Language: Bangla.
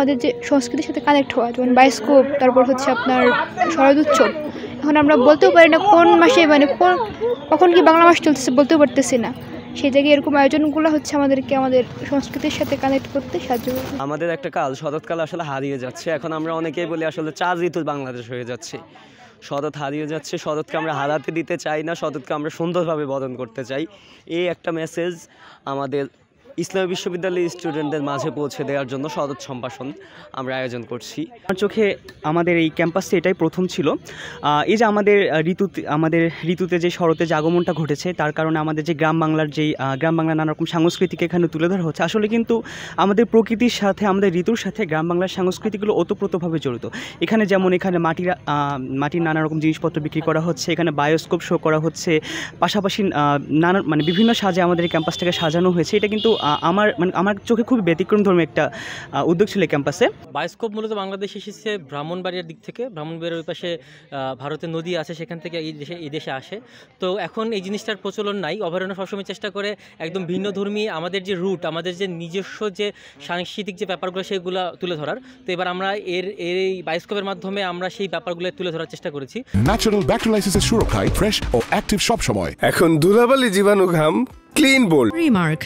আমাদের যে সংস্কৃতির সাথে কানেক্ট হওয়া, যেমন বায়োস্কোপ, তারপর হচ্ছে আপনার শরৎ উৎসব। এখন আমরা বলতেও পারি না কোন মাসে মানে কখন কি বাংলা মাস চলতেছে বলতেও পারতেছি না। সেই জায়গায় এরকম আয়োজনগুলো হচ্ছে আমাদেরকে আমাদের সংস্কৃতির সাথে কানেক্ট করতে সাহায্য করে। আমাদের একটা কাল শরৎকাল আসলে হারিয়ে যাচ্ছে। এখন আমরা অনেকেই বলি আসলে 4 ঋতু বাংলাদেশ হয়ে যাচ্ছে। শরৎ হারিয়ে যাচ্ছে, শরৎকে আমরা হারাতে দিতে চাই না, শরৎকে আমরা সুন্দরভাবে বরণ করতে চাই। এই একটা মেসেজ আমাদের ইসলামী বিশ্ববিদ্যালয়ের স্টুডেন্টদের মাঝে পৌঁছে দেওয়ার জন্য শরৎ সম্ভাষণ আমরা আয়োজন করছি। আমার চোখে আমাদের এই ক্যাম্পাসে এটাই প্রথম ছিল। এই যে আমাদের ঋতুতে যে শরতের যে আগমনটা ঘটেছে, তার কারণে আমাদের যে গ্রাম বাংলার নানা রকম সাংস্কৃতিক এখানে তুলে ধরা হচ্ছে। আসলে কিন্তু আমাদের প্রকৃতির সাথে, আমাদের ঋতুর সাথে গ্রাম বাংলার সংস্কৃতিগুলো ওতপ্রোতভাবে জড়িত। এখানে মাটির নানা রকম জিনিসপত্র বিক্রি করা হচ্ছে, এখানে বায়োস্কোপ শো করা হচ্ছে, পাশাপাশি বিভিন্ন সাজে আমাদের এই ক্যাম্পাসটাকে সাজানো হয়েছে। এটা কিন্তু আমার চোখে খুবই ব্যতিক্রমধর্মী একটা উদ্যোগ ছিল এই ক্যাম্পাসে। বায়োস্কোপ মূলত বাংলাদেশে এসেছে ব্রাহ্মণবাড়িয়ার দিক থেকে। ব্রাহ্মণবাড়িয়ার ওই পাশে ভারতের নদী আছে, সেখান থেকে এই দেশে আসে। তো এখন এই জিনিসটার প্রচলন নাই। অভয়ারণ্য সবসময় চেষ্টা করে একদম ভিন্নধর্মী আমাদের যে রুট, আমাদের যে নিজস্ব যে সাংস্কৃতিক যে ব্যাপারগুলো সেগুলো তুলে ধরার। তো এবার আমরা এই বায়োস্কোপের মাধ্যমে আমরা সেই ব্যাপারগুলো তুলে ধরার চেষ্টা করেছি। ন্যাচারাল ব্যাকটেরিয়ালাইসিসের সুরক্ষায় ফ্রেশ ও অ্যাক্টিভ সব সময়। এখন ধুলাবালি জীবাণু ঘাম ক্লিন বোল্ড রিমার্ক